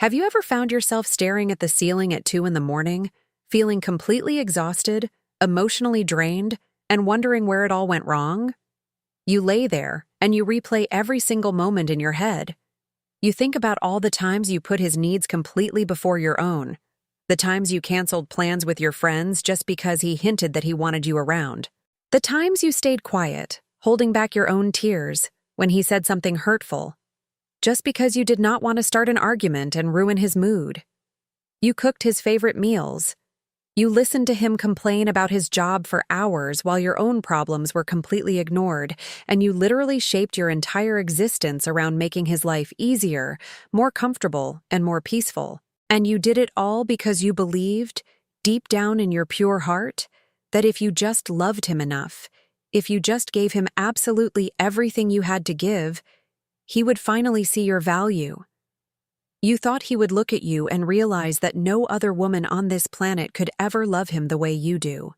Have you ever found yourself staring at the ceiling at 2 in the morning, feeling completely exhausted, emotionally drained, and wondering where it all went wrong? You lay there, and you replay every single moment in your head. You think about all the times you put his needs completely before your own, the times you canceled plans with your friends just because he hinted that he wanted you around, the times you stayed quiet, holding back your own tears when he said something hurtful, just because you did not want to start an argument and ruin his mood. You cooked his favorite meals. You listened to him complain about his job for hours while your own problems were completely ignored, and you literally shaped your entire existence around making his life easier, more comfortable, and more peaceful. And you did it all because you believed, deep down in your pure heart, that if you just loved him enough, if you just gave him absolutely everything you had to give, he would finally see your value. You thought he would look at you and realize that no other woman on this planet could ever love him the way you do.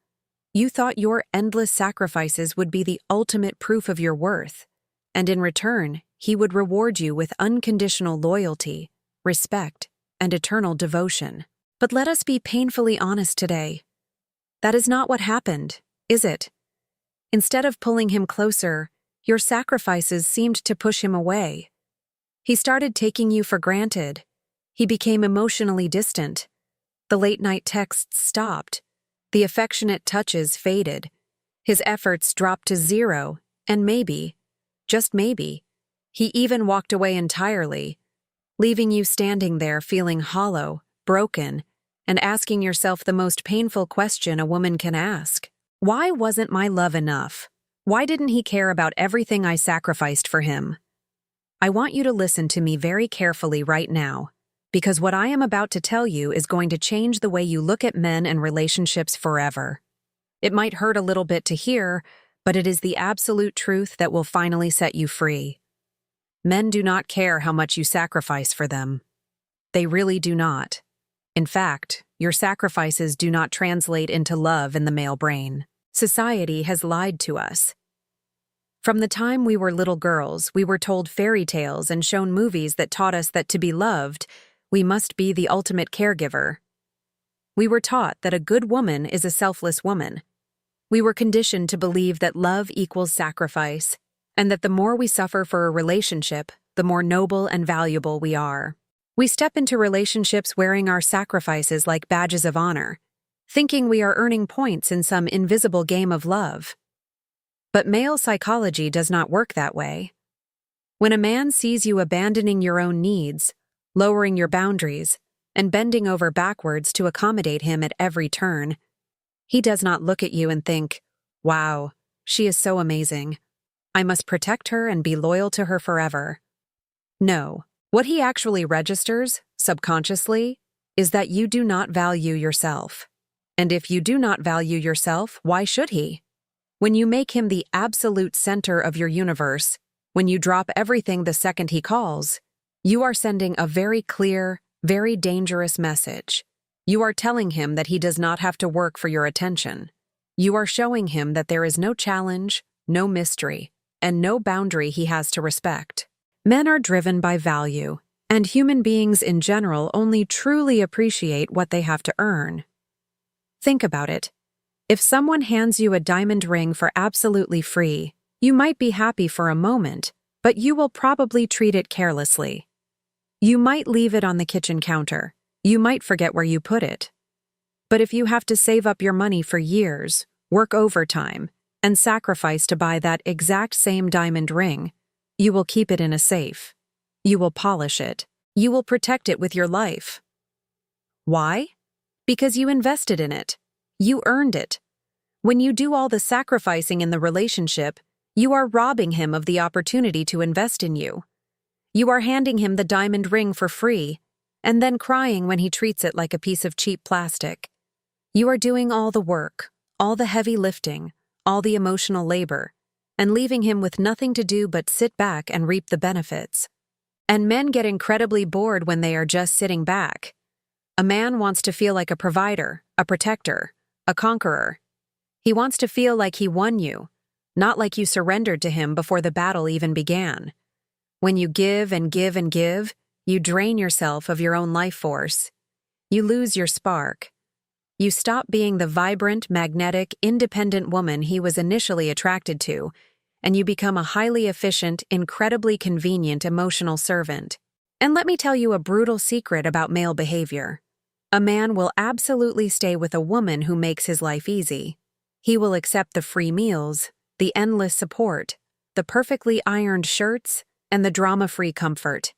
You thought your endless sacrifices would be the ultimate proof of your worth, and in return, he would reward you with unconditional loyalty, respect, and eternal devotion. But let us be painfully honest today. That is not what happened, is it? Instead of pulling him closer, your sacrifices seemed to push him away. He started taking you for granted. He became emotionally distant. The late-night texts stopped. The affectionate touches faded. His efforts dropped to zero, and maybe, just maybe, he even walked away entirely, leaving you standing there feeling hollow, broken, and asking yourself the most painful question a woman can ask. Why wasn't my love enough? Why didn't he care about everything I sacrificed for him? I want you to listen to me very carefully right now, because what I am about to tell you is going to change the way you look at men and relationships forever. It might hurt a little bit to hear, but it is the absolute truth that will finally set you free. Men do not care how much you sacrifice for them. They really do not. In fact, your sacrifices do not translate into love in the male brain. Society has lied to us. From the time we were little girls, we were told fairy tales and shown movies that taught us that to be loved, we must be the ultimate caregiver. We were taught that a good woman is a selfless woman. We were conditioned to believe that love equals sacrifice, and that the more we suffer for a relationship, the more noble and valuable we are. We step into relationships wearing our sacrifices like badges of honor, thinking we are earning points in some invisible game of love. But male psychology does not work that way. When a man sees you abandoning your own needs, lowering your boundaries, and bending over backwards to accommodate him at every turn, he does not look at you and think, "Wow, she is so amazing. I must protect her and be loyal to her forever." No, what he actually registers, subconsciously, is that you do not value yourself. And if you do not value yourself, why should he? When you make him the absolute center of your universe, when you drop everything the second he calls, you are sending a very clear, very dangerous message. You are telling him that he does not have to work for your attention. You are showing him that there is no challenge, no mystery, and no boundary he has to respect. Men are driven by value, and human beings in general only truly appreciate what they have to earn. Think about it. If someone hands you a diamond ring for absolutely free, you might be happy for a moment, but you will probably treat it carelessly. You might leave it on the kitchen counter. You might forget where you put it. But if you have to save up your money for years, work overtime, and sacrifice to buy that exact same diamond ring, you will keep it in a safe. You will polish it. You will protect it with your life. Why? Because you invested in it. You earned it. When you do all the sacrificing in the relationship, you are robbing him of the opportunity to invest in you. You are handing him the diamond ring for free, and then crying when he treats it like a piece of cheap plastic. You are doing all the work, all the heavy lifting, all the emotional labor, and leaving him with nothing to do but sit back and reap the benefits. And men get incredibly bored when they are just sitting back. A man wants to feel like a provider, a protector, a conqueror. He wants to feel like he won you, not like you surrendered to him before the battle even began. When you give and give and give, You drain yourself of your own life force. You lose your spark. You stop being the vibrant, magnetic, independent woman he was initially attracted to, and you become a highly efficient, incredibly convenient emotional servant. And let me tell you a brutal secret about male behavior. A man will absolutely stay with a woman who makes his life easy. He will accept the free meals, the endless support, the perfectly ironed shirts, and the drama-free comfort.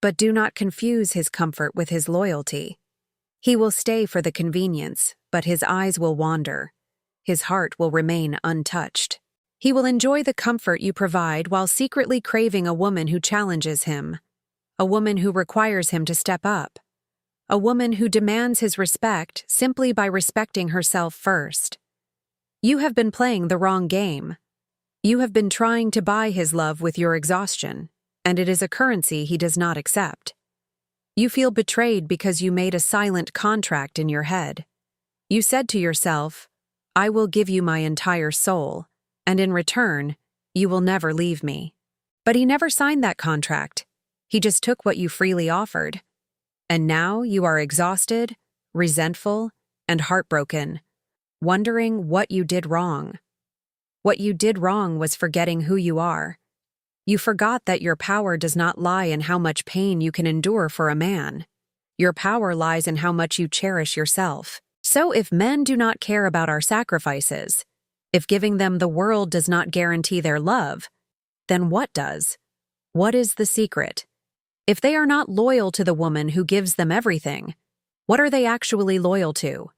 But do not confuse his comfort with his loyalty. He will stay for the convenience, but his eyes will wander. His heart will remain untouched. He will enjoy the comfort you provide while secretly craving a woman who challenges him, a woman who requires him to step up, a woman who demands his respect simply by respecting herself first. You have been playing the wrong game. You have been trying to buy his love with your exhaustion, and it is a currency he does not accept. You feel betrayed because you made a silent contract in your head. You said to yourself, "I will give you my entire soul, and in return, you will never leave me." But he never signed that contract. He just took what you freely offered. And now you are exhausted, resentful, and heartbroken, wondering what you did wrong. What you did wrong was forgetting who you are. You forgot that your power does not lie in how much pain you can endure for a man. Your power lies in how much you cherish yourself. So if men do not care about our sacrifices, if giving them the world does not guarantee their love, then what does? What is the secret? If they are not loyal to the woman who gives them everything, what are they actually loyal to?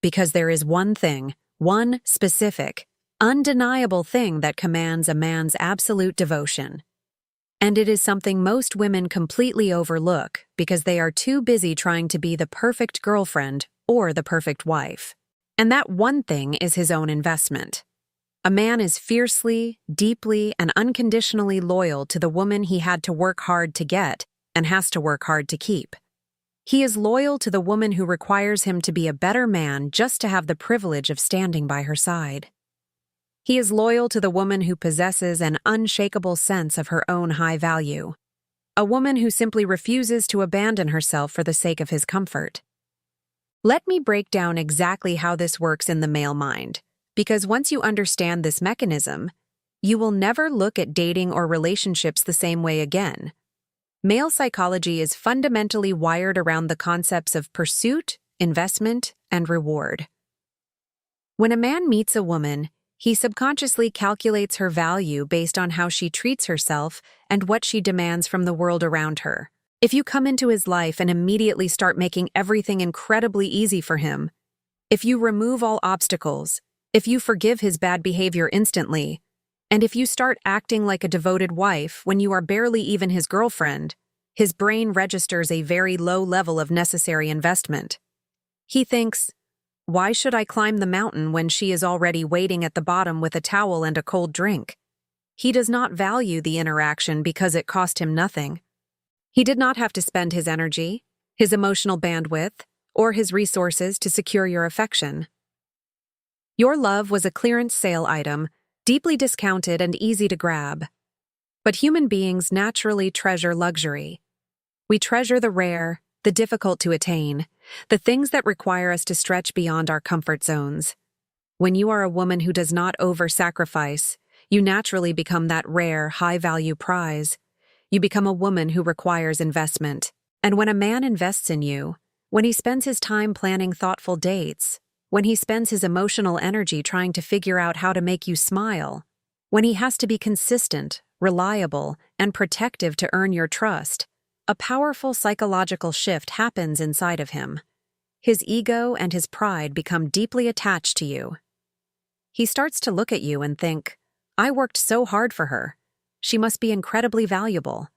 Because there is one thing, one specific, undeniable thing that commands a man's absolute devotion. And it is something most women completely overlook because they are too busy trying to be the perfect girlfriend or the perfect wife. And that one thing is his own investment. A man is fiercely, deeply, and unconditionally loyal to the woman he had to work hard to get and has to work hard to keep. He is loyal to the woman who requires him to be a better man just to have the privilege of standing by her side. He is loyal to the woman who possesses an unshakable sense of her own high value, a woman who simply refuses to abandon herself for the sake of his comfort. Let me break down exactly how this works in the male mind, because once you understand this mechanism, you will never look at dating or relationships the same way again. Male psychology is fundamentally wired around the concepts of pursuit, investment, and reward. When a man meets a woman, he subconsciously calculates her value based on how she treats herself and what she demands from the world around her. If you come into his life and immediately start making everything incredibly easy for him, if you remove all obstacles, if you forgive his bad behavior instantly, and if you start acting like a devoted wife when you are barely even his girlfriend, his brain registers a very low level of necessary investment. He thinks, "Why should I climb the mountain when she is already waiting at the bottom with a towel and a cold drink?" He does not value the interaction because it cost him nothing. He did not have to spend his energy, his emotional bandwidth, or his resources to secure your affection. Your love was a clearance sale item, deeply discounted and easy to grab. But human beings naturally treasure luxury. We treasure the rare, the difficult to attain, the things that require us to stretch beyond our comfort zones. When you are a woman who does not over-sacrifice, you naturally become that rare, high-value prize. You become a woman who requires investment. And when a man invests in you, when he spends his time planning thoughtful dates, when he spends his emotional energy trying to figure out how to make you smile, when he has to be consistent, reliable, and protective to earn your trust, a powerful psychological shift happens inside of him. His ego and his pride become deeply attached to you. He starts to look at you and think, "I worked so hard for her. She must be incredibly valuable."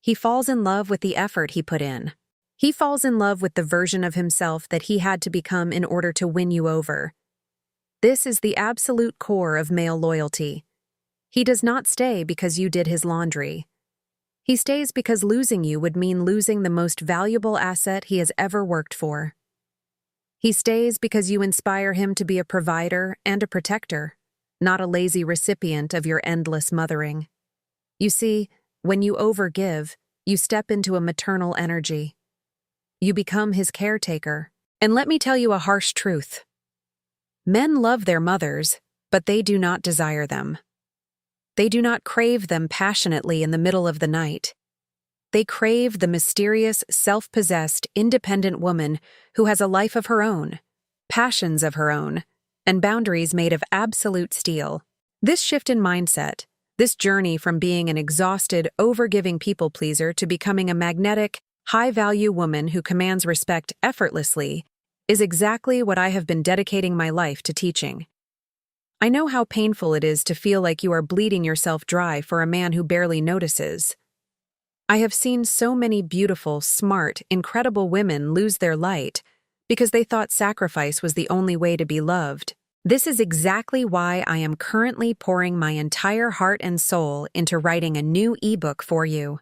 He falls in love with the effort he put in. He falls in love with the version of himself that he had to become in order to win you over. This is the absolute core of male loyalty. He does not stay because you did his laundry. He stays because losing you would mean losing the most valuable asset he has ever worked for. He stays because you inspire him to be a provider and a protector, not a lazy recipient of your endless mothering. You see, when you overgive, You step into a maternal energy. You become his caretaker. And let me tell you a harsh truth. Men love their mothers, but they do not desire them. They do not crave them passionately in the middle of the night. They crave the mysterious, self-possessed, independent woman who has a life of her own, passions of her own, and boundaries made of absolute steel. This shift in mindset, this journey from being an exhausted, overgiving people-pleaser to becoming a magnetic, high-value woman who commands respect effortlessly, is exactly what I have been dedicating my life to teaching. I know how painful it is to feel like you are bleeding yourself dry for a man who barely notices. I have seen so many beautiful, smart, incredible women lose their light because they thought sacrifice was the only way to be loved. This is exactly why I am currently pouring my entire heart and soul into writing a new ebook for you.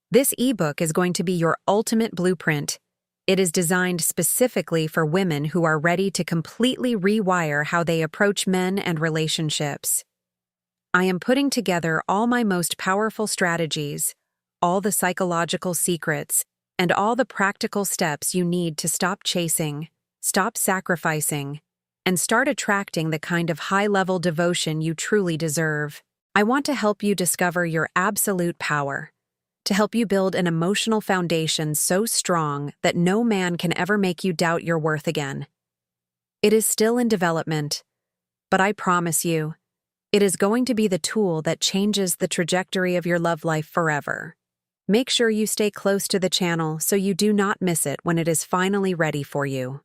This ebook is going to be your ultimate blueprint. It is designed specifically for women who are ready to completely rewire how they approach men and relationships. I am putting together all my most powerful strategies, all the psychological secrets, and all the practical steps you need to stop chasing, stop sacrificing, and start attracting the kind of high-level devotion you truly deserve. I want to help you discover your absolute power, to help you build an emotional foundation so strong that no man can ever make you doubt your worth again. It is still in development, but I promise you, it is going to be the tool that changes the trajectory of your love life forever. Make sure you stay close to the channel so you do not miss it when it is finally ready for you.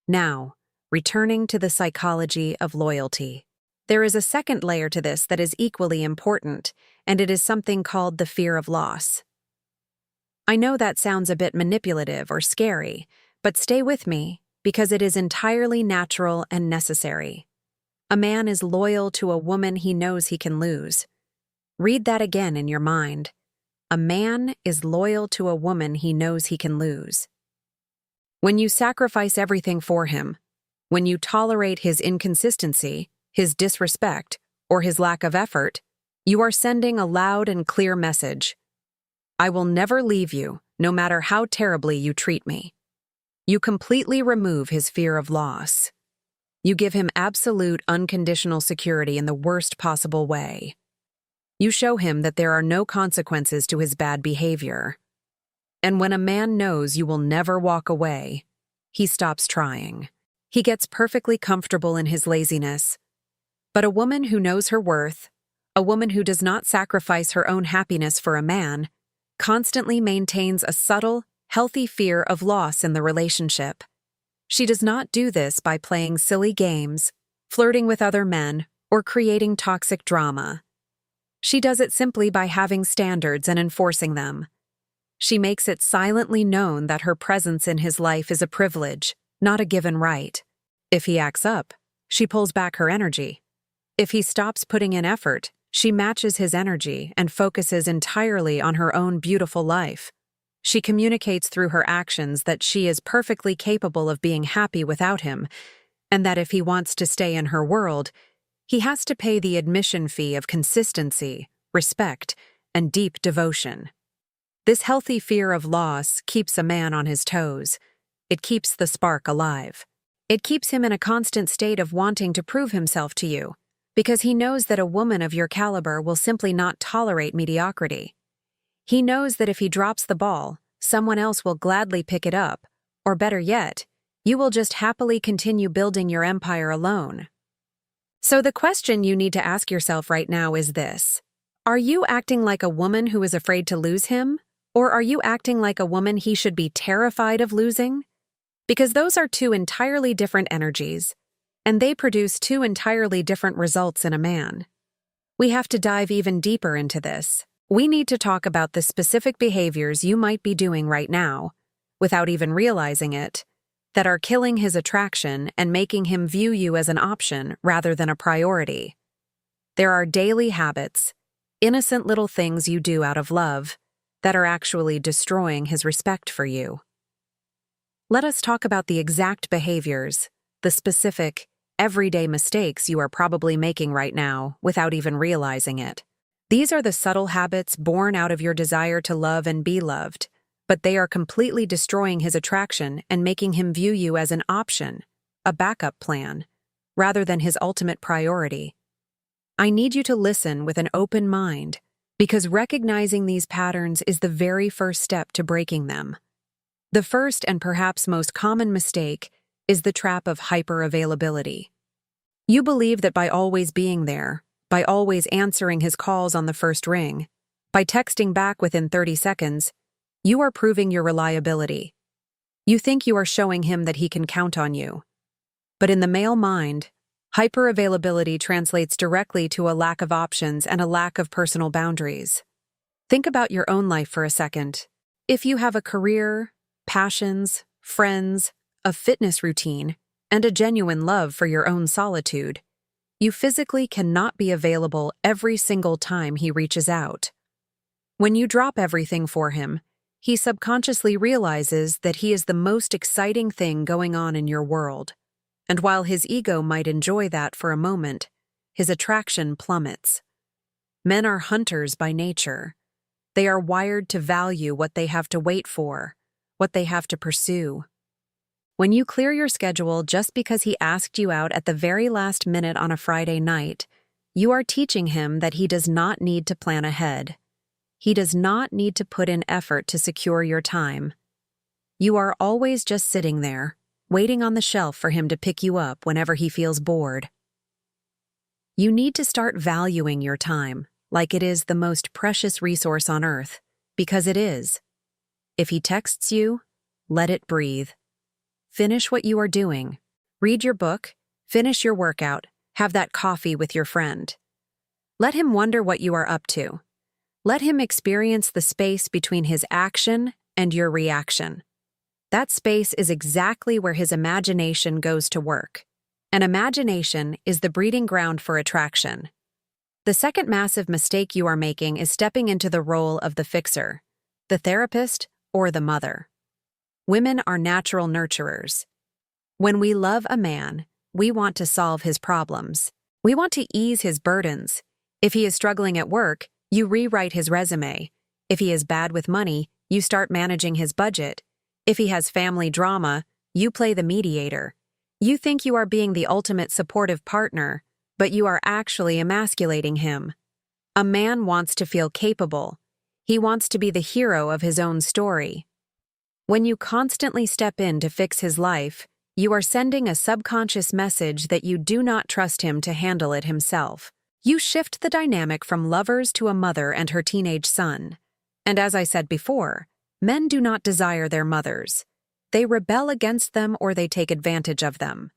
Now, returning to the psychology of loyalty. There is a second layer to this that is equally important, and it is something called the fear of loss. I know that sounds a bit manipulative or scary, but stay with me because it is entirely natural and necessary. A man is loyal to a woman he knows he can lose. Read that again in your mind. A man is loyal to a woman he knows he can lose. When you sacrifice everything for him, when you tolerate his inconsistency, his disrespect, or his lack of effort, you are sending a loud and clear message. I will never leave you, no matter how terribly you treat me. You completely remove his fear of loss. You give him absolute, unconditional security in the worst possible way. You show him that there are no consequences to his bad behavior. And when a man knows you will never walk away, he stops trying. He gets perfectly comfortable in his laziness. But a woman who knows her worth, a woman who does not sacrifice her own happiness for a man, constantly maintains a subtle, healthy fear of loss in the relationship. She does not do this by playing silly games, flirting with other men, or creating toxic drama. She does it simply by having standards and enforcing them. She makes it silently known that her presence in his life is a privilege, not a given right. If he acts up, she pulls back her energy. If he stops putting in effort, she matches his energy and focuses entirely on her own beautiful life. She communicates through her actions that she is perfectly capable of being happy without him, and that if he wants to stay in her world, he has to pay the admission fee of consistency, respect, and deep devotion. This healthy fear of loss keeps a man on his toes. It keeps the spark alive. It keeps him in a constant state of wanting to prove himself to you, because he knows that a woman of your caliber will simply not tolerate mediocrity. He knows that if he drops the ball, someone else will gladly pick it up, or better yet, you will just happily continue building your empire alone. So the question you need to ask yourself right now is this: are you acting like a woman who is afraid to lose him, or are you acting like a woman he should be terrified of losing? Because those are two entirely different energies, and they produce two entirely different results in a man. We have to dive even deeper into this. We need to talk about the specific behaviors you might be doing right now, without even realizing it, that are killing his attraction and making him view you as an option rather than a priority. There are daily habits, innocent little things you do out of love, that are actually destroying his respect for you. Let us talk about the exact behaviors, the specific, everyday mistakes you are probably making right now without even realizing it. These are the subtle habits born out of your desire to love and be loved, but they are completely destroying his attraction and making him view you as an option, a backup plan, rather than his ultimate priority. I need you to listen with an open mind, because recognizing these patterns is the very first step to breaking them. The first and perhaps most common mistake is the trap of hyper-availability. You believe that by always being there, by always answering his calls on the first ring, by texting back within 30 seconds, you are proving your reliability. You think you are showing him that he can count on you. But in the male mind, hyper-availability translates directly to a lack of options and a lack of personal boundaries. Think about your own life for a second. If you have a career, passions, friends, a fitness routine, and a genuine love for your own solitude, you physically cannot be available every single time he reaches out. When you drop everything for him, he subconsciously realizes that he is the most exciting thing going on in your world. And while his ego might enjoy that for a moment, his attraction plummets. Men are hunters by nature. They are wired to value what they have to wait for, what they have to pursue. When you clear your schedule just because he asked you out at the very last minute on a Friday night, you are teaching him that he does not need to plan ahead. He does not need to put in effort to secure your time. You are always just sitting there, waiting on the shelf for him to pick you up whenever he feels bored. You need to start valuing your time like it is the most precious resource on earth, because it is. If he texts you, let it breathe. Finish what you are doing. Read your book, finish your workout, have that coffee with your friend. Let him wonder what you are up to. Let him experience the space between his action and your reaction. That space is exactly where his imagination goes to work. And imagination is the breeding ground for attraction. The second massive mistake you are making is stepping into the role of the fixer, the therapist, or the mother. Women are natural nurturers. When we love a man, we want to solve his problems. We want to ease his burdens. If he is struggling at work, you rewrite his resume. If he is bad with money, you start managing his budget. If he has family drama, you play the mediator. You think you are being the ultimate supportive partner, but you are actually emasculating him. A man wants to feel capable. He wants to be the hero of his own story. When you constantly step in to fix his life, you are sending a subconscious message that you do not trust him to handle it himself. You shift the dynamic from lovers to a mother and her teenage son. And as I said before, men do not desire their mothers. They rebel against them or they take advantage of them.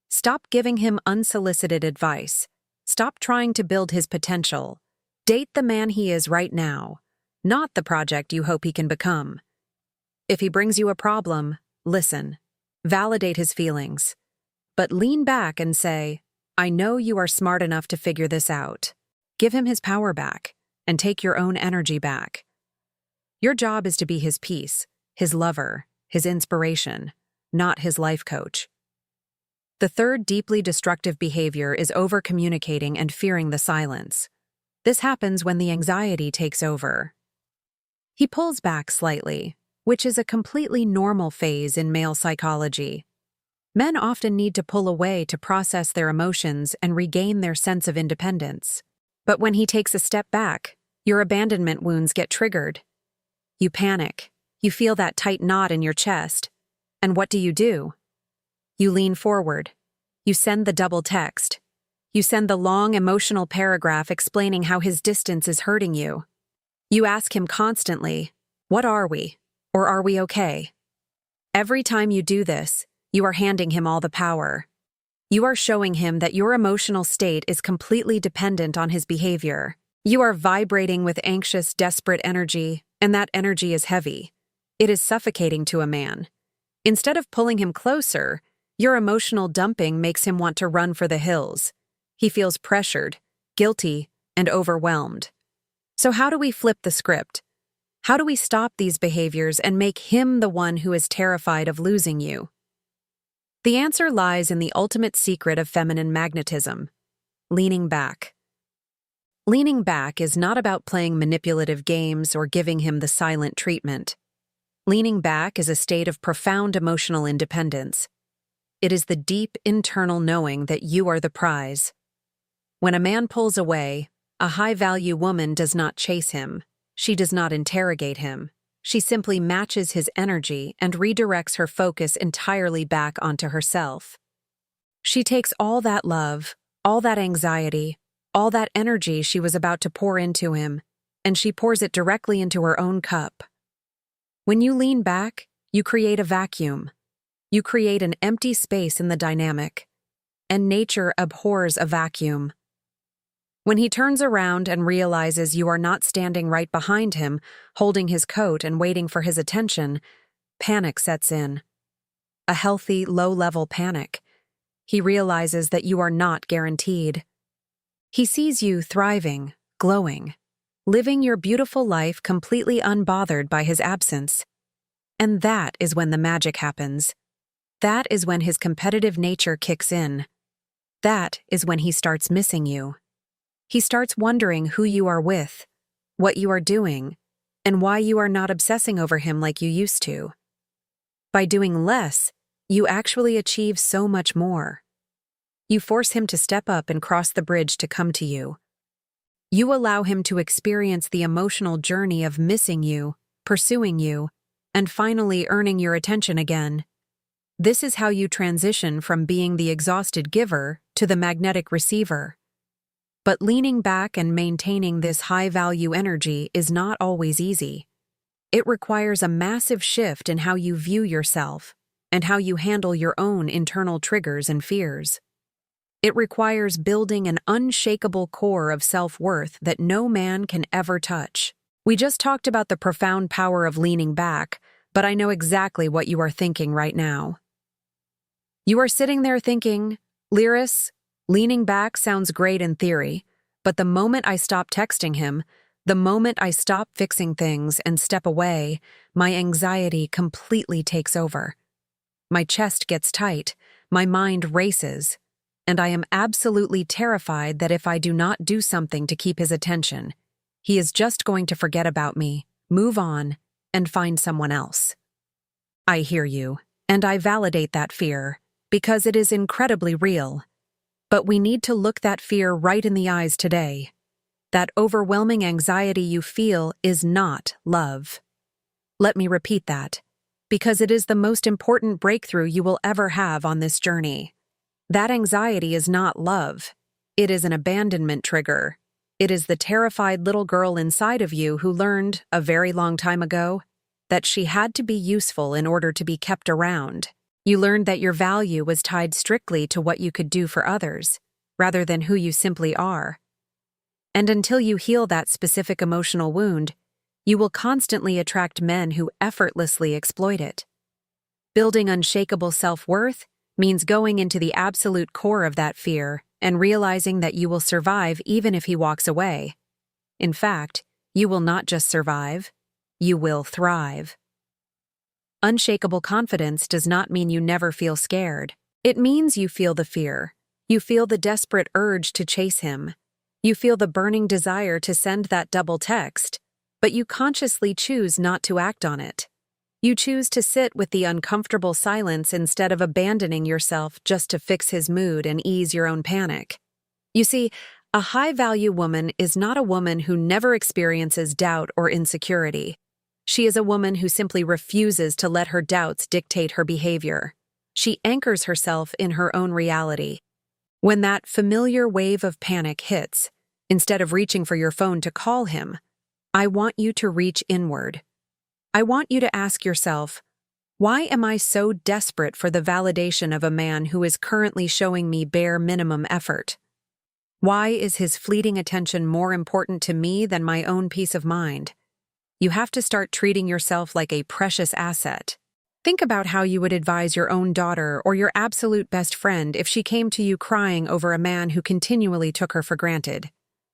Stop giving him unsolicited advice. Stop trying to build his potential. Date the man he is right now, not the project you hope he can become. If he brings you a problem, listen. Validate his feelings. But lean back and say, I know you are smart enough to figure this out. Give him his power back, and take your own energy back. Your job is to be his peace, his lover, his inspiration, not his life coach. The third deeply destructive behavior is over-communicating and fearing the silence. This happens when the anxiety takes over. He pulls back slightly, which is a completely normal phase in male psychology. Men often need to pull away to process their emotions and regain their sense of independence. But when he takes a step back, your abandonment wounds get triggered. You panic. You feel that tight knot in your chest. And what do? You lean forward. You send the double text. You send the long emotional paragraph explaining how his distance is hurting you. You ask him constantly, what are we? Or are we okay? Every time you do this, you are handing him all the power. You are showing him that your emotional state is completely dependent on his behavior. You are vibrating with anxious, desperate energy, and that energy is heavy. It is suffocating to a man. Instead of pulling him closer, your emotional dumping makes him want to run for the hills. He feels pressured, guilty, and overwhelmed. So how do we flip the script? How do we stop these behaviors and make him the one who is terrified of losing you? The answer lies in the ultimate secret of feminine magnetism: leaning back. Leaning back is not about playing manipulative games or giving him the silent treatment. Leaning back is a state of profound emotional independence. It is the deep internal knowing that you are the prize. When a man pulls away, a high-value woman does not chase him. She does not interrogate him. She simply matches his energy and redirects her focus entirely back onto herself. She takes all that love, all that anxiety, all that energy she was about to pour into him, and she pours it directly into her own cup. When you lean back, you create a vacuum. You create an empty space in the dynamic, and nature abhors a vacuum. When he turns around and realizes you are not standing right behind him, holding his coat and waiting for his attention, panic sets in. A healthy, low-level panic. He realizes that you are not guaranteed. He sees you thriving, glowing, living your beautiful life completely unbothered by his absence. And that is when the magic happens. That is when his competitive nature kicks in. That is when he starts missing you. He starts wondering who you are with, what you are doing, and why you are not obsessing over him like you used to. By doing less, you actually achieve so much more. You force him to step up and cross the bridge to come to you. You allow him to experience the emotional journey of missing you, pursuing you, and finally earning your attention again. This is how you transition from being the exhausted giver to the magnetic receiver. But leaning back and maintaining this high-value energy is not always easy. It requires a massive shift in how you view yourself and how you handle your own internal triggers and fears. It requires building an unshakable core of self-worth that no man can ever touch. We just talked about the profound power of leaning back, but I know exactly what you are thinking right now. You are sitting there thinking, Lyris, leaning back sounds great in theory, but the moment I stop texting him, the moment I stop fixing things and step away, my anxiety completely takes over. My chest gets tight, my mind races, and I am absolutely terrified that if I do not do something to keep his attention, he is just going to forget about me, move on, and find someone else. I hear you, and I validate that fear, because it is incredibly real. But we need to look that fear right in the eyes today. That overwhelming anxiety you feel is not love. Let me repeat that, because it is the most important breakthrough you will ever have on this journey. That anxiety is not love. It is an abandonment trigger. It is the terrified little girl inside of you who learned, a very long time ago, that she had to be useful in order to be kept around. You learned that your value was tied strictly to what you could do for others, rather than who you simply are. And until you heal that specific emotional wound, you will constantly attract men who effortlessly exploit it. Building unshakable self-worth means going into the absolute core of that fear and realizing that you will survive even if he walks away. In fact, you will not just survive, you will thrive. Unshakable confidence does not mean you never feel scared. It means you feel the fear. You feel the desperate urge to chase him. You feel the burning desire to send that double text, but you consciously choose not to act on it. You choose to sit with the uncomfortable silence instead of abandoning yourself just to fix his mood and ease your own panic. You see, a high-value woman is not a woman who never experiences doubt or insecurity. She is a woman who simply refuses to let her doubts dictate her behavior. She anchors herself in her own reality. When that familiar wave of panic hits, instead of reaching for your phone to call him, I want you to reach inward. I want you to ask yourself, why am I so desperate for the validation of a man who is currently showing me bare minimum effort? Why is his fleeting attention more important to me than my own peace of mind? You have to start treating yourself like a precious asset. Think about how you would advise your own daughter or your absolute best friend if she came to you crying over a man who continually took her for granted.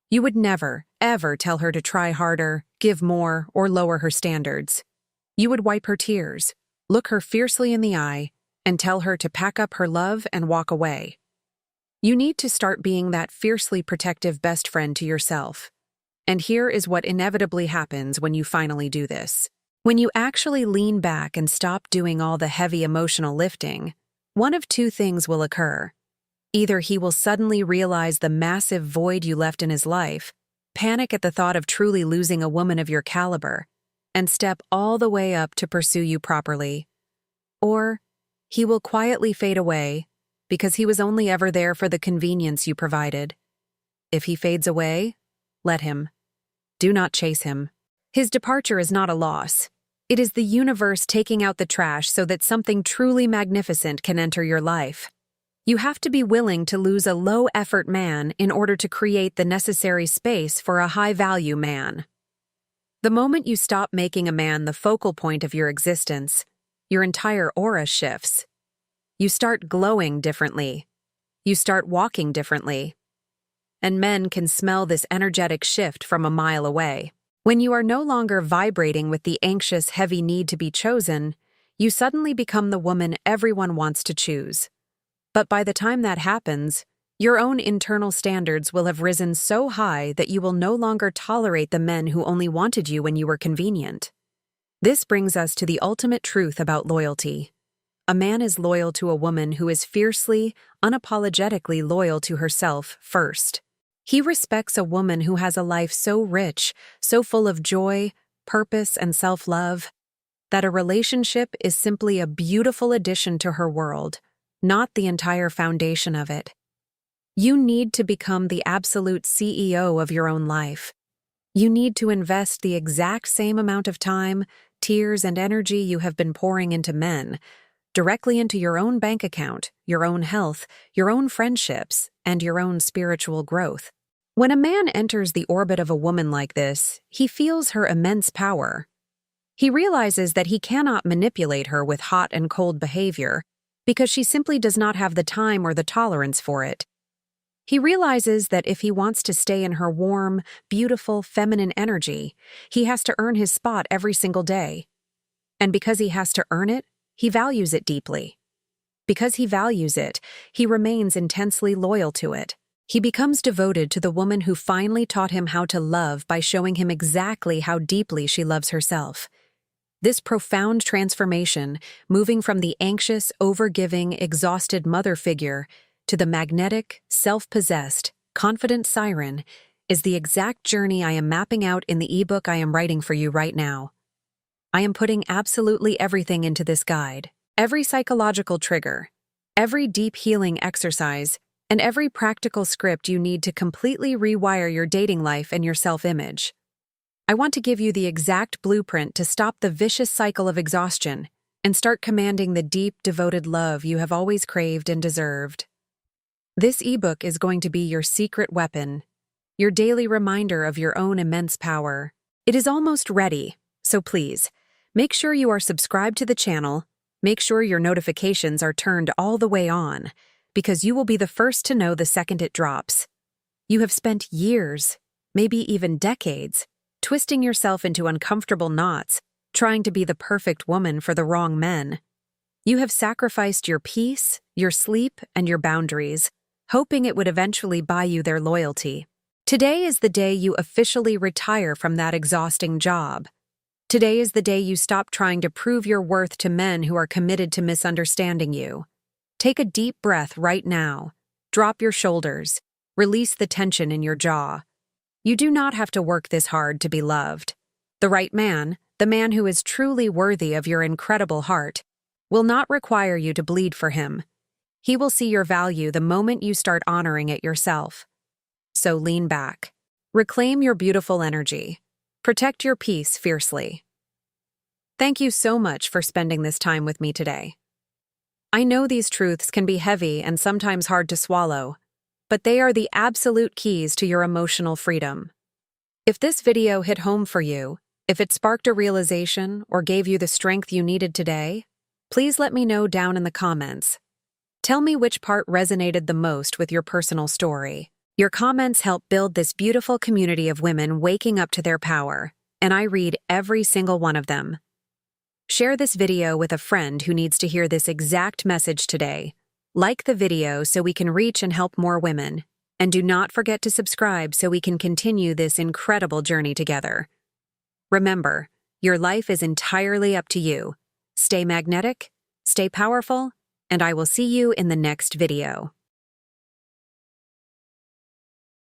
You would never, ever tell her to try harder, give more, or lower her standards. You would wipe her tears, look her fiercely in the eye, and tell her to pack up her love and walk away. You need to start being that fiercely protective best friend to yourself. And here is what inevitably happens when you finally do this. When you actually lean back and stop doing all the heavy emotional lifting, one of two things will occur. Either he will suddenly realize the massive void you left in his life, panic at the thought of truly losing a woman of your caliber, and step all the way up to pursue you properly. Or he will quietly fade away because he was only ever there for the convenience you provided. If he fades away, let him. Do not chase him. His departure is not a loss. It is the universe taking out the trash so that something truly magnificent can enter your life. You have to be willing to lose a low-effort man in order to create the necessary space for a high-value man. The moment you stop making a man the focal point of your existence, your entire aura shifts. You start glowing differently. You start walking differently. And men can smell this energetic shift from a mile away. When you are no longer vibrating with the anxious, heavy need to be chosen, you suddenly become the woman everyone wants to choose. But by the time that happens, your own internal standards will have risen so high that you will no longer tolerate the men who only wanted you when you were convenient. This brings us to the ultimate truth about loyalty. A man is loyal to a woman who is fiercely, unapologetically loyal to herself first. He respects a woman who has a life so rich, so full of joy, purpose, and self-love, that a relationship is simply a beautiful addition to her world, not the entire foundation of it. You need to become the absolute CEO of your own life. You need to invest the exact same amount of time, tears, and energy you have been pouring into men, directly into your own bank account, your own health, your own friendships, and your own spiritual growth. When a man enters the orbit of a woman like this, he feels her immense power. He realizes that he cannot manipulate her with hot and cold behavior because she simply does not have the time or the tolerance for it. He realizes that if he wants to stay in her warm, beautiful, feminine energy, he has to earn his spot every single day. And because he has to earn it, he values it deeply. Because he values it, he remains intensely loyal to it. He becomes devoted to the woman who finally taught him how to love by showing him exactly how deeply she loves herself. This profound transformation, moving from the anxious, overgiving, exhausted mother figure to the magnetic, self-possessed, confident siren, is the exact journey I am mapping out in the ebook I am writing for you right now. I am putting absolutely everything into this guide. Every psychological trigger, every deep healing exercise, and every practical script you need to completely rewire your dating life and your self-image. I want to give you the exact blueprint to stop the vicious cycle of exhaustion and start commanding the deep, devoted love you have always craved and deserved. This ebook is going to be your secret weapon, your daily reminder of your own immense power. It is almost ready, so please, make sure you are subscribed to the channel, make sure your notifications are turned all the way on, because you will be the first to know the second it drops. You have spent years, maybe even decades, twisting yourself into uncomfortable knots, trying to be the perfect woman for the wrong men. You have sacrificed your peace, your sleep, and your boundaries, hoping it would eventually buy you their loyalty. Today is the day you officially retire from that exhausting job. Today is the day you stop trying to prove your worth to men who are committed to misunderstanding you. Take a deep breath right now. Drop your shoulders. Release the tension in your jaw. You do not have to work this hard to be loved. The right man, the man who is truly worthy of your incredible heart, will not require you to bleed for him. He will see your value the moment you start honoring it yourself. So lean back. Reclaim your beautiful energy. Protect your peace fiercely. Thank you so much for spending this time with me today. I know these truths can be heavy and sometimes hard to swallow, but they are the absolute keys to your emotional freedom. If this video hit home for you, if it sparked a realization or gave you the strength you needed today, please let me know down in the comments. Tell me which part resonated the most with your personal story. Your comments help build this beautiful community of women waking up to their power, and I read every single one of them. Share this video with a friend who needs to hear this exact message today. Like the video so we can reach and help more women. And do not forget to subscribe so we can continue this incredible journey together. Remember, your life is entirely up to you. Stay magnetic, stay powerful, and I will see you in the next video.